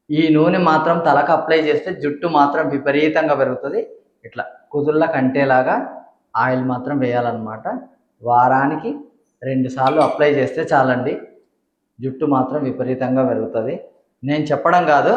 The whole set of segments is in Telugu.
ఈ నూనె మాత్రం తలకు అప్లై చేస్తే జుట్టు మాత్రం విపరీతంగా పెరుగుతుంది. ఇట్లా కుదుళ్ళ కంటేలాగా ఆయిల్ మాత్రం వేయాలన్నమాట. వారానికి 2 సార్లు అప్లై చేస్తే చాలండి, జుట్టు మాత్రం విపరీతంగా పెరుగుతుంది. నేను చెప్పడం కాదు,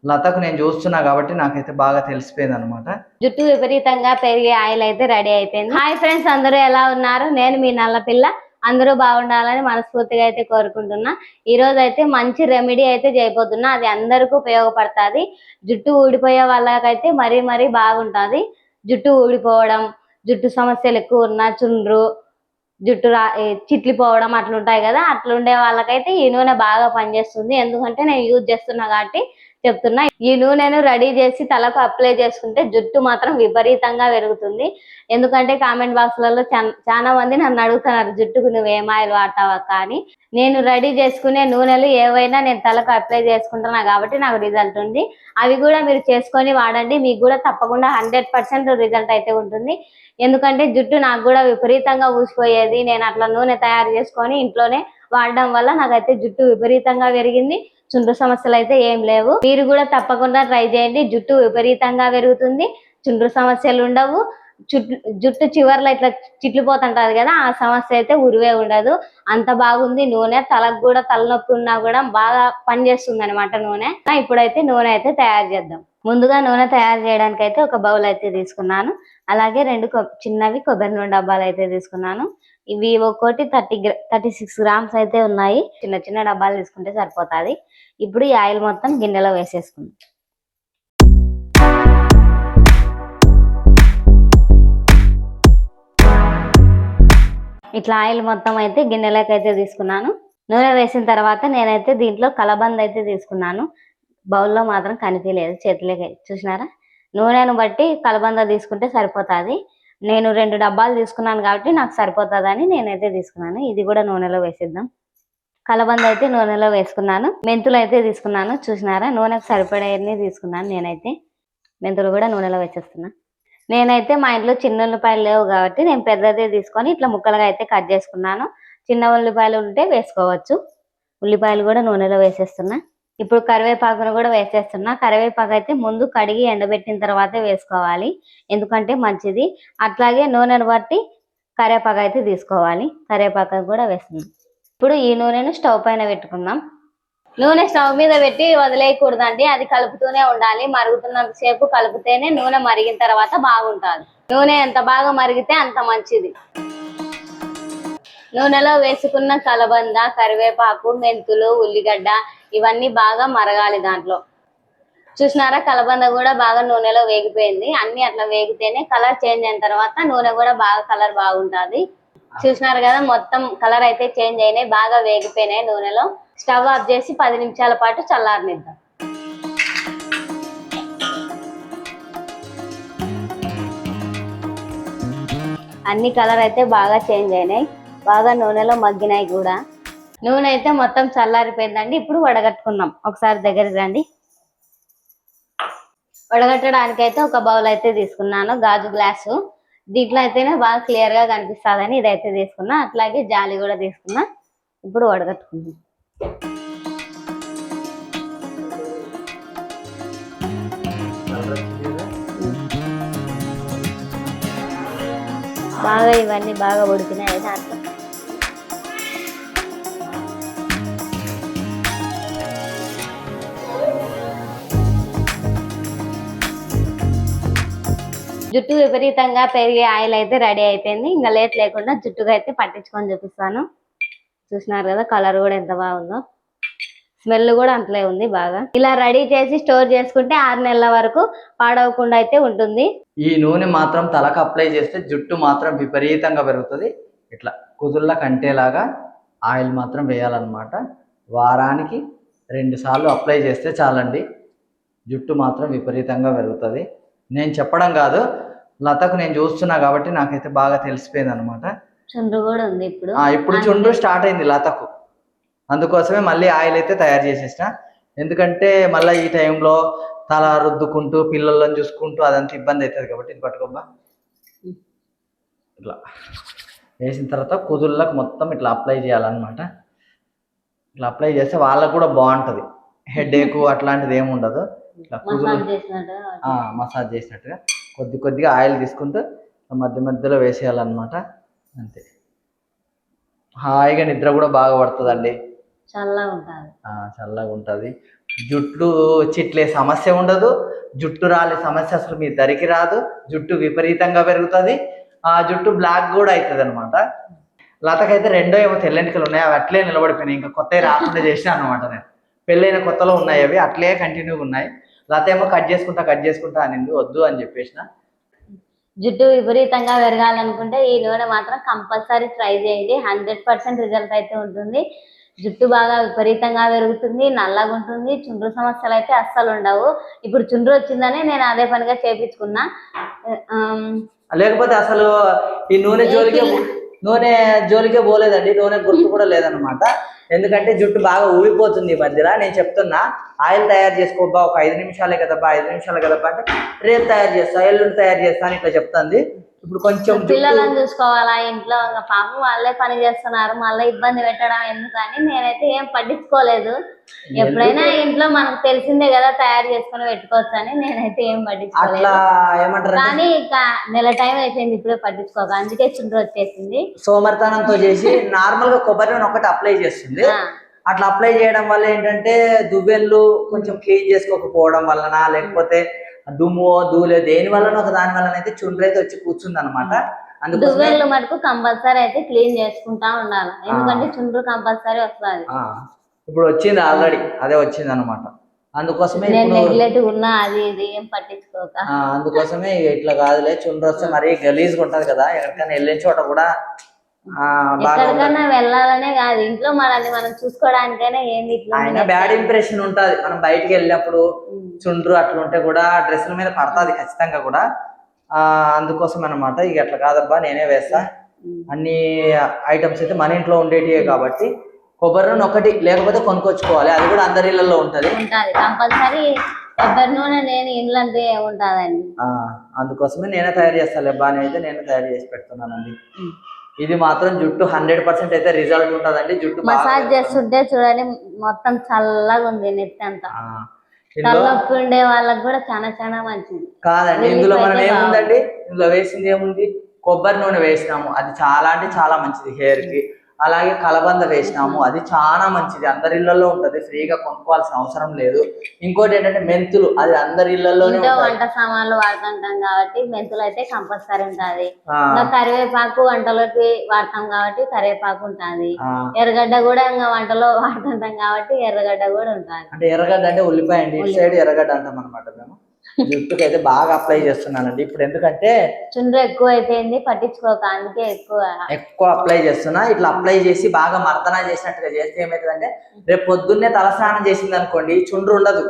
లతకు నేను చూస్తున్నా కాబట్టి నాకైతే బాగా తెలిసిపోయింది అనమాట. జుట్టు విపరీతంగా పెరిగే ఆయిల్ అయితే రెడీ అయిపోయింది. హాయ్ ఫ్రెండ్స్, అందరూ ఎలా ఉన్నారు? నేను మీ నల్ల పిల్ల. అందరూ బాగుండాలని మనస్ఫూర్తిగా అయితే కోరుకుంటున్నా. ఈ రోజు అయితే మంచి రెమెడీ అయితే చేయబోతున్నా. అది అందరికీ ఉపయోగపడుతుంది. జుట్టు ఊడిపోయే వాళ్ళకైతే మరీ బాగుంటుంది. జుట్టు ఊడిపోవడం, జుట్టు సమస్యలు ఎక్కువ ఉన్న, చుండ్రు, జుట్టు చిట్లిపోవడం అట్లుంటాయి కదా, అట్లుండే వాళ్ళకైతే ఈ నూనె బాగా పనిచేస్తుంది. ఎందుకంటే నేను యూజ్ చేస్తున్నా కాబట్టి చెప్తున్నా. ఈ నూనెను రెడీ చేసి తలకు అప్లై చేసుకుంటే జుట్టు మాత్రం విపరీతంగా పెరుగుతుంది. ఎందుకంటే కామెంట్ బాక్స్లలో చాలా మంది నన్ను అడుగుతున్నారు, జుట్టుకు నువ్వు ఏం ఆయిల్ వాడతావా కానీ. నేను రెడీ చేసుకునే నూనెలు ఏవైనా నేను తలకు అప్లై చేసుకుంటున్నా కాబట్టి నాకు రిజల్ట్ ఉంది. అవి కూడా మీరు చేసుకొని వాడండి, మీకు కూడా తప్పకుండా 100% రిజల్ట్ అయితే ఉంటుంది. ఎందుకంటే జుట్టు నాకు కూడా విపరీతంగా ఊసిపోయేది. నేను అట్లా నూనె తయారు చేసుకొని ఇంట్లోనే వాడడం వల్ల నాకైతే జుట్టు విపరీతంగా పెరిగింది. చుండ్రు సమస్యలు అయితే ఏం లేవు. మీరు కూడా తప్పకుండా ట్రై చేయండి. జుట్టు విపరీతంగా పెరుగుతుంది, చుండ్రు సమస్యలు ఉండవు. జుట్టు చివర్లో ఇట్లా చిట్లిపోతుంటది కదా, ఆ సమస్య అయితే ఉరివే ఉండదు. అంత బాగుంది నూనె. తలకు కూడా తలనొప్పి ఉన్నా కూడా బాగా పనిచేస్తుంది అనమాట నూనె. ఇప్పుడైతే నూనె అయితే తయారు చేద్దాం. ముందుగా నూనె తయారు చేయడానికి అయితే ఒక బౌల్ అయితే తీసుకున్నాను. అలాగే 2 చిన్నవి కొబ్బరి నూనె డబ్బాలు అయితే తీసుకున్నాను. ఇవి ఒక్కోటి 36 గ్రామ్స్ అయితే ఉన్నాయి. చిన్న డబ్బాలు తీసుకుంటే సరిపోతుంది. ఇప్పుడు ఈ ఆయిల్ మొత్తం గిన్నెలో వేసేసుకుందాం. ఇట్లా ఆయిల్ మొత్తం అయితే గిన్నెలోకి అయితే తీసుకున్నాను. నూనె వేసిన తర్వాత నేనైతే దీంట్లో కలబంద అయితే తీసుకున్నాను. బౌల్లో మాత్రం కనిపించలేదు, చేతిలోకి చూసినారా. నూనెను బట్టి కలబంద తీసుకుంటే సరిపోతుంది. నేను 2 డబ్బాలు తీసుకున్నాను కాబట్టి నాకు సరిపోతుందని నేనైతే తీసుకున్నాను. ఇది కూడా నూనెలో వేసేద్దాం. కలబంద అయితే నూనెలో వేసుకున్నాను. మెంతులు అయితే తీసుకున్నాను. చూసినారా, నూనెకు సరిపడేవన్నీ తీసుకున్నాను. నేనైతే మెంతులు కూడా నూనెలో వేసేస్తున్నా. నేనైతే మా ఇంట్లో చిన్న ఉల్లిపాయలు లేవు కాబట్టి నేను పెద్దదే తీసుకొని ఇట్లా ముక్కలుగా అయితే కట్ చేసుకున్నాను. చిన్న ఉల్లిపాయలు ఉంటే వేసుకోవచ్చు. ఉల్లిపాయలు కూడా నూనెలో వేసేస్తున్నా. ఇప్పుడు కరివేపాకును కూడా వేసేస్తున్నా. కరివేపాకు అయితే ముందు కడిగి ఎండబెట్టిన తర్వాతే వేసుకోవాలి, ఎందుకంటే మంచిది. అట్లాగే నూనెను బట్టి కరివేపాకు అయితే తీసుకోవాలి. కరివేపాకు కూడా వేస్తున్నాం. ఇప్పుడు ఈ నూనెను స్టవ్ పైన పెట్టుకుందాం. నూనె స్టవ్ మీద పెట్టి వదిలేయకూడదండి, అది కలుపుతూనే ఉండాలి. మరుగుతున్నంత సేపు కలిపితేనే నూనె మరిగిన తర్వాత బాగుంటుంది. నూనె ఎంత బాగా మరిగితే అంత మంచిది. నూనెలో వేసుకున్న కలబంద, కరివేపాకు, మెంతులు, ఉల్లిగడ్డ ఇవన్నీ బాగా మరగాలి. దాంట్లో చూసినారా, కలబంద కూడా బాగా నూనెలో వేగిపోయింది. అన్ని అట్లా వేగితేనే కలర్ చేంజ్ అయిన తర్వాత నూనె కూడా బాగా కలర్ బాగుంటుంది. చూసినారు కదా, మొత్తం కలర్ అయితే చేంజ్ అయినాయి, బాగా వేగిపోయినాయి నూనెలో. స్టవ్ ఆఫ్ చేసి 10 నిమిషాల పాటు చల్లారనిద్దాం. అన్ని కలర్ అయితే బాగా చేంజ్ అయినాయి, బాగా నూనెలో మగ్గినాయి కూడా. నూనె అయితే మొత్తం చల్లారిపోయిందండి. ఇప్పుడు వడగట్టుకుందాం. ఒకసారి దగ్గరికి రండి. వడగట్టడానికి అయితే ఒక బౌల్ అయితే తీసుకున్నాను, గాజు గ్లాసు. దీంట్లో అయితేనే బాగా క్లియర్ గా కనిపిస్తుందని ఇదైతే తీసుకున్నా. అట్లాగే జాలి కూడా తీసుకున్నా. ఇప్పుడు వడగట్టుకుందాం. బాగా ఇవన్నీ బాగా ఉడికినాయి. దాంట్లో జుట్టు విపరీతంగా పెరిగే ఆయిల్ అయితే రెడీ అయిపోయింది. ఇంకా లేట్ లేకుండా జుట్టుగా అయితే పట్టించుకొని చూపిస్తాను. చూసినారు కదా, కలర్ కూడా ఎంత బాగుందో, స్మెల్ కూడా అంతలే ఉంది బాగా. ఇలా రెడీ చేసి స్టోర్ చేసుకుంటే 6 నెలల వరకు పాడవకుండా అయితే ఉంటుంది. ఈ నూనె మాత్రం తలకు అప్లై చేస్తే జుట్టు మాత్రం విపరీతంగా పెరుగుతుంది. ఇట్లా కుదుళ్ళ కంటేలాగా ఆయిల్ మాత్రం వేయాలన్నమాట. వారానికి 2 సార్లు అప్లై చేస్తే చాలండి, జుట్టు మాత్రం విపరీతంగా పెరుగుతుంది. నేను చెప్పడం కాదు, లతకు నేను చూస్తున్నా కాబట్టి నాకైతే బాగా తెలిసిపోయింది అనమాట. చుండ్రు కూడా ఉంది ఇప్పుడు. ఇప్పుడు చుండ్రు స్టార్ట్ అయింది లతకు, అందుకోసమే మళ్ళీ ఆయిల్ అయితే తయారు చేసేసిన. ఎందుకంటే మళ్ళీ ఈ టైంలో తల రుద్దుకుంటూ పిల్లలను చూసుకుంటూ అదంతా ఇబ్బంది అవుతుంది కాబట్టి. ఇది పట్టుకోబ్బా. ఇట్లా వేసిన తర్వాత కుదుళ్ళకు మొత్తం ఇట్లా అప్లై చేయాలన్నమాట. ఇట్లా అప్లై చేస్తే వాళ్ళకు కూడా బాగుంటుంది. హెడేక్ అట్లాంటిది ఏమి ఉండదు. ఇట్లా మసాజ్ చేసినట్టు మసాజ్ చేసినట్టుగా కొద్దిగా ఆయిల్ తీసుకుంటూ మధ్య మధ్యలో వేసేయాలన్నమాట. అంతే. హాయిగా నిద్ర కూడా బాగా పడుతుందండి. చల్లగా ఉంటుంది. జుట్టు చిట్లే సమస్య ఉండదు, జుట్టు రాలే సమస్య అసలు మీ దరికి రాదు. జుట్టు విపరీతంగా పెరుగుతుంది, ఆ జుట్టు బ్లాక్ కూడా అవుతుంది అనమాట. లతకైతే రెండో ఏమో తెల్లెంటికలు ఉన్నాయి, అవి అట్లే నిలబడిపోయినాయి. ఇంకా కొత్తవి రాకుండా చేసినా అనమాట. నేను పెళ్ళైన కొత్తలో ఉన్నాయి, అవి అట్లే కంటిన్యూగా ఉన్నాయి. లత ఏమో కట్ చేసుకుంటా అనింది, వద్దు అని చెప్పేసిన. జుట్టు విపరీతంగా పెరగాలనుకుంటే ఈ నూనె మాత్రం కంపల్సరీ ట్రై చేయండి. 100% రిజల్ట్ అయితే ఉంటుంది. జుట్టు బాగా విపరీతంగా పెరుగుతుంది, నల్లగా ఉంటుంది. చుండ్రు సమస్యలు అయితే అస్సలు ఉండవు. ఇప్పుడు చుండ్రు వచ్చిందని నేను అదే పనిగా చేపించుకున్నా. లేకపోతే అసలు ఈ నూనె జోలికే పోలేదండి. నూనె గుర్తు కూడా లేదనమాట. ఎందుకంటే జుట్టు బాగా ఊడిపోతుంది ఈ మధ్యలో. నేను చెప్తున్నా, ఆయిల్ తయారు చేసుకోబ్బా, ఒక 5 నిమిషాలే కదబ్బా, 5 నిమిషాలు కదబ్బా అంటే రేపు తయారు చేస్తా, ఎల్లుండి తయారు చేస్తా అని ఇట్లా చెప్తుంది. ఇప్పుడు కొంచెం పిల్లలను చూసుకోవాలా ఇంట్లో, పాపం వాళ్ళే పని చేస్తున్నారు, మళ్ళీ ఇబ్బంది పెట్టడం ఎందుకని నేనైతే ఏం పట్టించుకోలేదు. ఎప్పుడైనా ఇంట్లో మనకు తెలిసిందే కదా, తయారు చేసుకుని పెట్టుకోవచ్చు అని నేనైతే ఏం పట్టించుకోలేదు. కానీ నెల టైం అయిపోయింది ఇప్పుడే పట్టించుకోక, అందుకే చుండ్రు వచ్చేసింది. సోమర్తనంతో చేసి నార్మల్ గా కొబ్బరి నూనె ఒకటి అప్లై చేస్తుంది. అట్లా అప్లై చేయడం వల్ల ఏంటంటే దువ్వెన్లు కొంచెం క్లీన్ చేసుకోకపోవడం వలన, లేకపోతే దుమ్ము ధూళి దేని వలన ఒక దాని వలన అయితే చుండ్రు అయితే వచ్చి కూర్చుంది అనమాట. దువ్వెన్లు మటుకు కంపల్సరీ అయితే క్లీన్ చేసుకుంటా ఉండాలి, ఎందుకంటే చుండ్రు కంపల్సరీ వస్తుంది. ఇప్పుడు వచ్చింది ఆల్రెడీ, అదే వచ్చింది అనమాట. అందుకోసమే ఉన్నా అది ఇది ఏం పట్టించుకోక, అందుకోసమే ఇట్లా కాదులే, చుండ్రు వస్తే మరీ గలీజ్గా ఉంటది కదా, ఎక్కడికైనా వెళ్ళిన చోట కూడా ఎక్కడికైనా వెళ్ళాలనే కాదు, ఇంట్లో మనల్ని మనం చూసుకోవడానికైనా ఏంది ఇట్లా బ్యాడ్ ఇంప్రెషన్ ఉంటది. మనం బయటికి వెళ్ళినప్పుడు చుండ్రు అట్లా ఉంటే కూడా డ్రెస్సుల మీద పడుతుంది ఖచ్చితంగా కూడా. అందుకోసం అనమాట. ఇక అట్లా కాదబ్బా, నేనే వేస్తా. అన్ని ఐటమ్స్ అయితే మన ఇంట్లో ఉండేటివే కాబట్టి కొబ్బరి నూనె ఒకటి లేకపోతే కొనుక్కొచ్చుకోవాలి, అది కూడా అందరి ఇళ్లలో ఉంటది కంపల్సరీ. కొబ్బరి నూనె నేను ఇండ్లంటే ఉంటదండి, అందుకోసమే నేనే తయారు చేస్తాను. బాగా అయితే నేనే తయారు చేసి పెడుతున్నానండి. ఇది మాత్రం జుట్టు 100% అయితే రిజల్ట్ ఉంటదండి. జుట్టు మసాజ్ చేస్తుంటే చూడండి మొత్తం చల్లగా ఉంది, నెత్తి అంతా. తలనొప్పి ఉండే వాళ్ళకి కూడా చాలా చాలా మంచిది. కాదండి, ఇందులో మనం ఏముందండి, ఇందులో వేసింది ఏముంది, కొబ్బరి నూనె వేసినాము, అది చాలా అంటే చాలా మంచిది హెయిర్ కి. అలాగే కలబంద వేసినాము, అది చాలా మంచిది, అందరి ఇళ్లలో ఉంటది, ఫ్రీగా కొనుక్కోవాల్సిన అవసరం లేదు. ఇంకోటి ఏంటంటే మెంతులు, అది అందరి ఇళ్లలోనే వంట సామాన్లు వాడుతుంటాం కాబట్టి మెంతులు అయితే కంపల్సరీ ఉంటది. కరివేపాకు వంటలోకి వాడతాం కాబట్టి కరివేపాకు ఉంటది. ఎర్రగడ్డ కూడా ఇంకా వంటలో వాడుతుంటాం కాబట్టి ఎర్రగడ్డ కూడా ఉంటది. అంటే ఎర్రగడ్డ అంటే ఉల్లిపాయ అండి, ఇటు సైడ్ ఎర్రగడ్డ అంటాం అనమాట. మేము జుట్టుకి అయితే బాగా అప్లై చేస్తున్నానండి ఇప్పుడు, ఎందుకంటే చుండ్రు ఎక్కువ అయిపోయింది, పట్టించుకోక, అందుకే ఎక్కువ అప్లై చేస్తున్నా. ఇట్లా అప్లై చేసి బాగా మర్దన చేసినట్టుగా చేస్తే ఏమైతుందంటే, రేపు పొద్దున్నే తలస్నానం చేసింది అనుకోండి, చుండ్రు ఉండదు.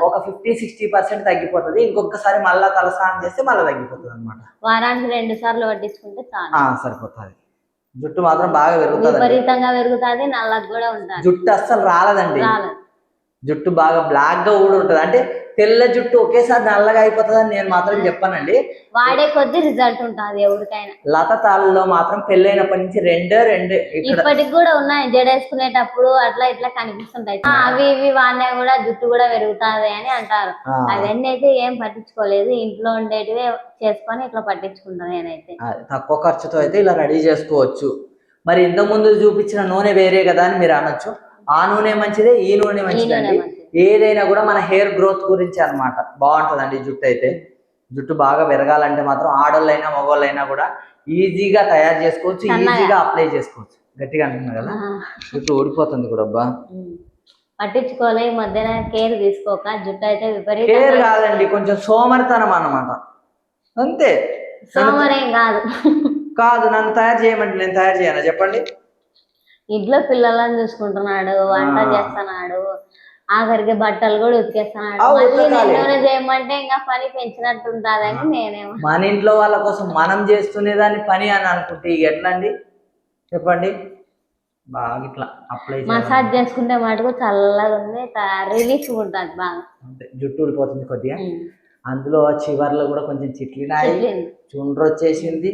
ఒక 50-60% తగ్గిపోతుంది. ఇంకొకసారి మళ్ళా తలస్నానం చేస్తే మళ్ళీ తగ్గిపోతుంది అనమాట. వారానికి 2 సార్లు పట్టించుకుంటే సరిపోతుంది. జుట్టు మాత్రం బాగా పెరుగుతుంది, విపరీతంగా పెరుగుతుంది, నల్లగా కూడా ఉంటుంది. జుట్టు అస్సలు రాలదండి, జుట్టు బాగా బ్లాక్ గా కూడా ఉంటది. అంటే తెల్ల జుట్టు ఒకేసారి నల్లగా అయిపోతుందని నేను మాత్రం చెప్పానండి, వాడే కొద్ది రిజల్ట్ ఉంటుంది ఎవరికైనా. లత తాళ్ళలో మాత్రం పెళ్ళైనప్పటి నుంచి రెండే ఇప్పటికి కూడా ఉన్నాయి, జడేసుకునేటప్పుడు అట్లా ఇట్లా కనిపిస్తుంటాయి. అవి ఇవి వాడినా కూడా జుట్టు కూడా పెరుగుతుంది అని అంటారు. అవన్నీ అయితే ఏం పట్టించుకోలేదు, ఇంట్లో ఉండేటివే చేసుకొని ఇట్లా పట్టించుకుంటాను నేనైతే. తక్కువ ఖర్చుతో అయితే ఇలా రెడీ చేసుకోవచ్చు. మరి ఇంతకు ముందు చూపించిన నూనె వేరే కదా అని మీరు అనొచ్చు. ఆ నూనె మంచిదే, ఈ నూనె మంచిదండి. ఏదైనా కూడా మన హెయిర్ గ్రోత్ గురించి అనమాట. బాగుంటుందండి జుట్టు అయితే. జుట్టు బాగా పెరగాలంటే మాత్రం ఆడోళ్ళైనా మగవాళ్ళైనా కూడా ఈజీగా తయారు చేసుకోవచ్చు, ఈజీగా అప్లై చేసుకోవచ్చు. గట్టిగా అంటున్నా కదా, జుట్టు ఊడిపోతుంది కూడా. అబ్బా పట్టించుకోలే, ఈ మధ్యన కేర్ తీసుకోక జుట్టు అయితే విపరీత కేర్ కాదండి, కొంచెం సోమరితనం అన్నమాట. అంతే, సోమరేం కాదు. నన్ను తయారు చేయమంటే నేను తయారు చేయనా చెప్పండి? ఇంట్లో పిల్లలను చూసుకుంటున్నాడు, వంట చేస్తున్నాడు, ఆఖరికి బట్టలు కూడా ఉతికేస్తున్నాడు. చేయమంటే ఇంకా పని పెంచినట్టు ఉంటుందని నేనేమో. మన ఇంట్లో వాళ్ళ కోసం మనం చేస్తునేదాన్ని పని అని అనుకుంటే ఇక ఎట్లా అండి చెప్పండి? బాగా ఇట్లా అప్లై మసాజ్ చేసుకుంటే మటుకు చల్లగా ఉంది, రిలీఫ్ ఉంటుంది బాగా. జుట్టు ఊడిపోతుంది కొద్దిగా. అందులో చివర్లో కూడా కొంచెం చిట్లినాయి, చుండ్రు వచ్చేసింది.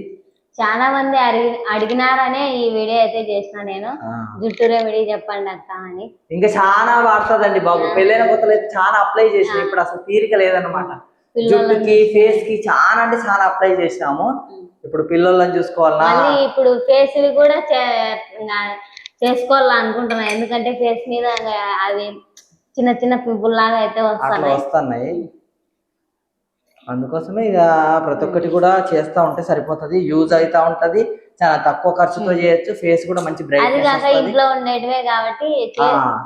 చాలా మంది అడిగినారనే ఈ వీడియో అయితే చేసిన నేను. జుట్టు రెమెడీ చెప్పండి అక్క అని. ఇంకా చాలా వాడుతుందండి బాబు. పెళ్ళైన కొత్తలో అయితే చాలా అప్లై చేసిన, ఇప్పుడు అసలు తీరిక లేదన్నమాట. జుట్టుకి ఫేస్ కి చాలా అంటే చాలా అప్లై చేసినాము. ఇప్పుడు పిల్లలను చూసుకోవాలన్నా మళ్ళీ ఇప్పుడు ఫేస్ వి కూడా చేసుకోవాలనుకుంటున్నా, ఎందుకంటే ఫేస్ మీద అవి చిన్న చిన్న పింపుల్ లాగా అయితే వస్తున్నాయి. అందుకోసమే ఇక ప్రతి ఒక్కటి కూడా చేస్తా ఉంటే సరిపోతుంది, యూజ్ అవుతా ఉంటది, చాలా తక్కువ ఖర్చుతో చేయొచ్చు. ఫేస్ కూడా మంచి అది కాక ఇంట్లో ఉండేటివే కాబట్టి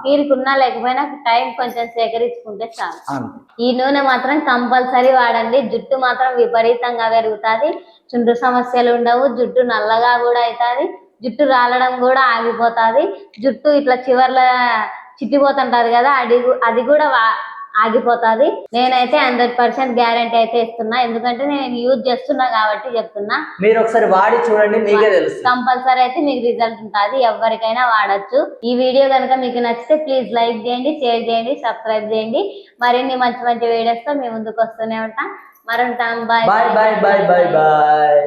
తీరుకున్నా లేకపోయినా టైం కొంచెం సేకరించుకుంటే చాలు. ఈ నూనె మాత్రం కంపల్సరీ వాడండి. జుట్టు మాత్రం విపరీతంగా పెరుగుతుంది, చుండ్రు సమస్యలు ఉండవు, జుట్టు నల్లగా కూడా అవుతుంది, జుట్టు రాలడం కూడా ఆగిపోతుంది, జుట్టు ఇట్లా చివర్ల చిట్టిపోతుంటది కదా అది కూడా ఆగిపోతుంది. నేనైతే 100% గ్యారంటీ అయితే ఇస్తున్నా, ఎందుకంటే నేను యూజ్ చేస్తున్నా కాబట్టి చెప్తున్నా. మీరు ఒకసారి వాడి చూడండి, మీకే తెలుసు. కంపల్సరీ అయితే మీకు రిజల్ట్ ఉంటుంది, ఎవరికైనా వాడచ్చు. ఈ వీడియో కనుక మీకు నచ్చితే ప్లీజ్ లైక్ చేయండి, షేర్ చేయండి, సబ్స్క్రైబ్ చేయండి. మరిన్ని మంచి మంచి వీడియోస్ తో మీ ముందుకు వస్తూనే ఉంటాం. మరి ఉంటాం. Bye bye bye bye bye.